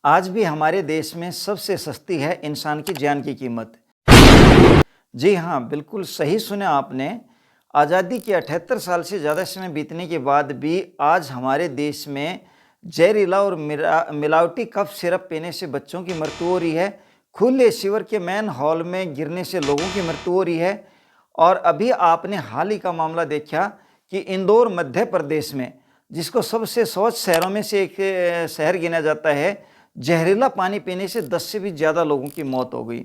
आज भी हमारे देश में सबसे सस्ती है इंसान की जान की कीमत। जी हाँ, बिल्कुल सही सुना आपने। आज़ादी के 78 साल से ज़्यादा समय बीतने के बाद भी आज हमारे देश में जहरीला और मिलावटी कफ सिरप पीने से बच्चों की मृत्यु हो रही है। खुले सीवर के मैन हॉल में गिरने से लोगों की मृत्यु हो रही है। और अभी आपने हाल ही का मामला देखा कि इंदौर मध्य प्रदेश में, जिसको सबसे स्वच्छ शहरों में से एक शहर गिना जाता है, जहरीला पानी पीने से 10 से भी ज़्यादा लोगों की मौत हो गई।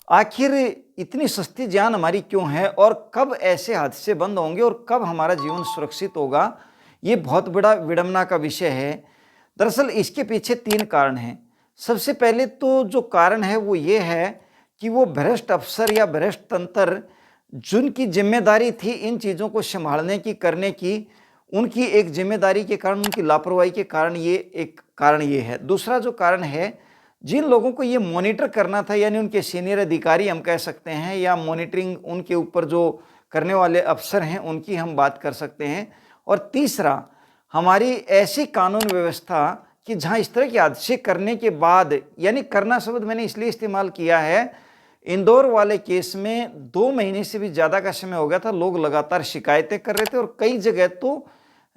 आखिर इतनी सस्ती जान हमारी क्यों है और कब ऐसे हादसे बंद होंगे और कब हमारा जीवन सुरक्षित होगा, ये बहुत बड़ा विडंबना का विषय है। दरअसल इसके पीछे 3 कारण हैं। सबसे पहले तो जो कारण है वो ये है कि वो भ्रष्ट अफसर या भ्रष्ट तंत्र, जिनकी जिम्मेदारी थी इन चीज़ों को संभालने की, करने की, उनकी एक जिम्मेदारी के कारण, उनकी लापरवाही के कारण ये एक कारण ये है। दूसरा जो कारण है, जिन लोगों को ये मॉनिटर करना था, यानी उनके सीनियर अधिकारी हम कह सकते हैं, या मॉनिटरिंग उनके ऊपर जो करने वाले अफसर हैं, उनकी हम बात कर सकते हैं। और तीसरा, हमारी ऐसी कानून व्यवस्था कि जहाँ इस तरह के हादसे करने के बाद, यानी करना शब्द मैंने इसलिए इस्तेमाल किया है, इंदौर वाले केस में 2 महीने से भी ज़्यादा का समय हो गया था, लोग लगातार शिकायतें कर रहे थे और कई जगह तो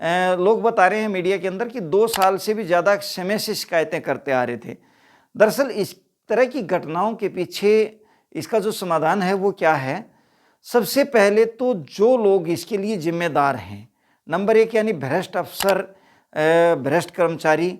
लोग बता रहे हैं मीडिया के अंदर कि 2 साल से भी ज़्यादा समय से शिकायतें करते आ रहे थे। दरअसल इस तरह की घटनाओं के पीछे इसका जो समाधान है वो क्या है? सबसे पहले तो जो लोग इसके लिए जिम्मेदार हैं, नंबर 1 यानी भ्रष्ट अफसर, भ्रष्ट कर्मचारी,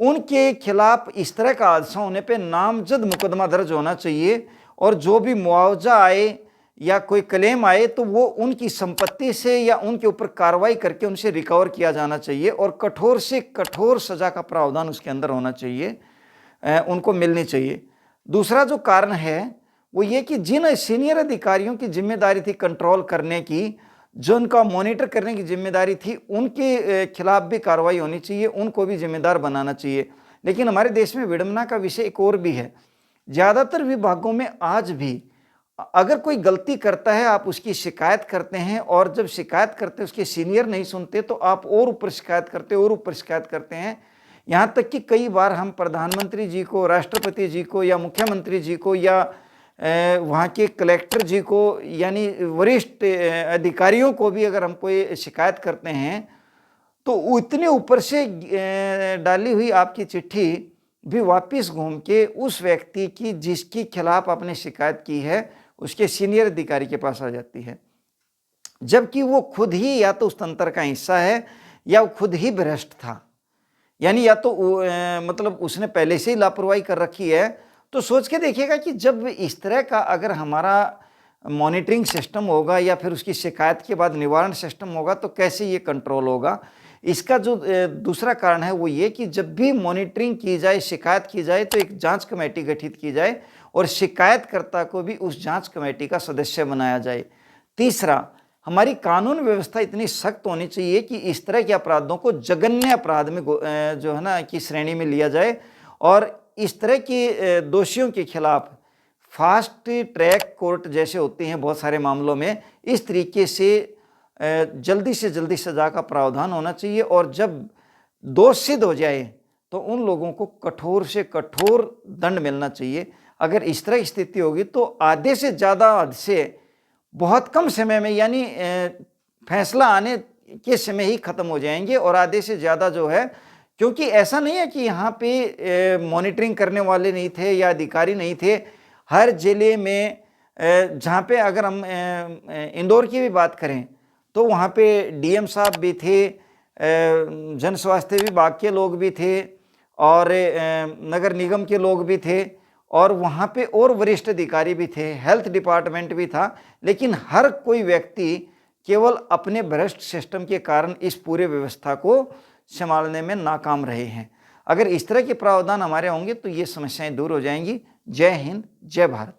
उनके खिलाफ इस तरह का हादसा होने पे नामजद मुकदमा दर्ज होना चाहिए और जो भी मुआवजा आए या कोई क्लेम आए तो वो उनकी संपत्ति से या उनके ऊपर कार्रवाई करके उनसे रिकवर किया जाना चाहिए और कठोर से कठोर सजा का प्रावधान उसके अंदर होना चाहिए, उनको मिलनी चाहिए। दूसरा जो कारण है वो ये कि जिन सीनियर अधिकारियों की जिम्मेदारी थी कंट्रोल करने की, जो उनका मॉनिटर करने की जिम्मेदारी थी, उनके खिलाफ भी कार्रवाई होनी चाहिए, उनको भी जिम्मेदार बनाना चाहिए। लेकिन हमारे देश में विडंबना का विषय एक और भी है। ज़्यादातर विभागों में आज भी अगर कोई गलती करता है, आप उसकी शिकायत करते हैं और जब शिकायत करते हैं उसके सीनियर नहीं सुनते तो आप और ऊपर शिकायत करते और ऊपर शिकायत करते हैं। यहाँ तक कि कई बार हम प्रधानमंत्री जी को, राष्ट्रपति जी को या मुख्यमंत्री जी को या वहाँ के कलेक्टर जी को, यानी वरिष्ठ अधिकारियों को भी अगर हम कोई शिकायत करते हैं तो उतने ऊपर से डाली हुई आपकी चिट्ठी भी वापस घूम के उस व्यक्ति की जिसके खिलाफ आपने शिकायत की है, उसके सीनियर अधिकारी के पास आ जाती है, जबकि वो खुद ही या तो उस तंत्र का हिस्सा है या वो खुद ही भ्रष्ट था। यानी या तो मतलब उसने पहले से ही लापरवाही कर रखी है। तो सोच के देखिएगा कि जब इस तरह का अगर हमारा मॉनिटरिंग सिस्टम होगा या फिर उसकी शिकायत के बाद निवारण सिस्टम होगा तो कैसे ये कंट्रोल होगा। इसका जो दूसरा कारण है वो ये कि जब भी मॉनिटरिंग की जाए, शिकायत की जाए, तो एक जांच कमेटी गठित की जाए और शिकायतकर्ता को भी उस जांच कमेटी का सदस्य बनाया जाए। तीसरा, हमारी कानून व्यवस्था इतनी सख्त होनी चाहिए कि इस तरह के अपराधों को जघन्य अपराध में जो है ना की श्रेणी में लिया जाए और इस तरह के दोषियों के खिलाफ फास्ट ट्रैक कोर्ट जैसे होते हैं बहुत सारे मामलों में, इस तरीके से जल्दी से जल्दी सजा का प्रावधान होना चाहिए और जब दोष सिद्ध हो जाए तो उन लोगों को कठोर से कठोर दंड मिलना चाहिए। अगर इस तरह की स्थिति होगी तो आधे से ज़्यादा हादसे बहुत कम समय में, यानी फैसला आने के समय ही खत्म हो जाएंगे और आधे से ज़्यादा जो है, क्योंकि ऐसा नहीं है कि यहाँ पे मॉनिटरिंग करने वाले नहीं थे या अधिकारी नहीं थे। हर जिले में जहाँ पे अगर हम इंदौर की भी बात करें तो वहाँ पे डीएम साहब भी थे, जन स्वास्थ्य विभाग के लोग भी थे और नगर निगम के लोग भी थे और वहाँ पे और वरिष्ठ अधिकारी भी थे, हेल्थ डिपार्टमेंट भी था। लेकिन हर कोई व्यक्ति केवल अपने भ्रष्ट सिस्टम के कारण इस पूरे व्यवस्था को संभालने में नाकाम रहे हैं। अगर इस तरह के प्रावधान हमारे होंगे तो ये समस्याएं दूर हो जाएंगी। जय हिंद, जय भारत।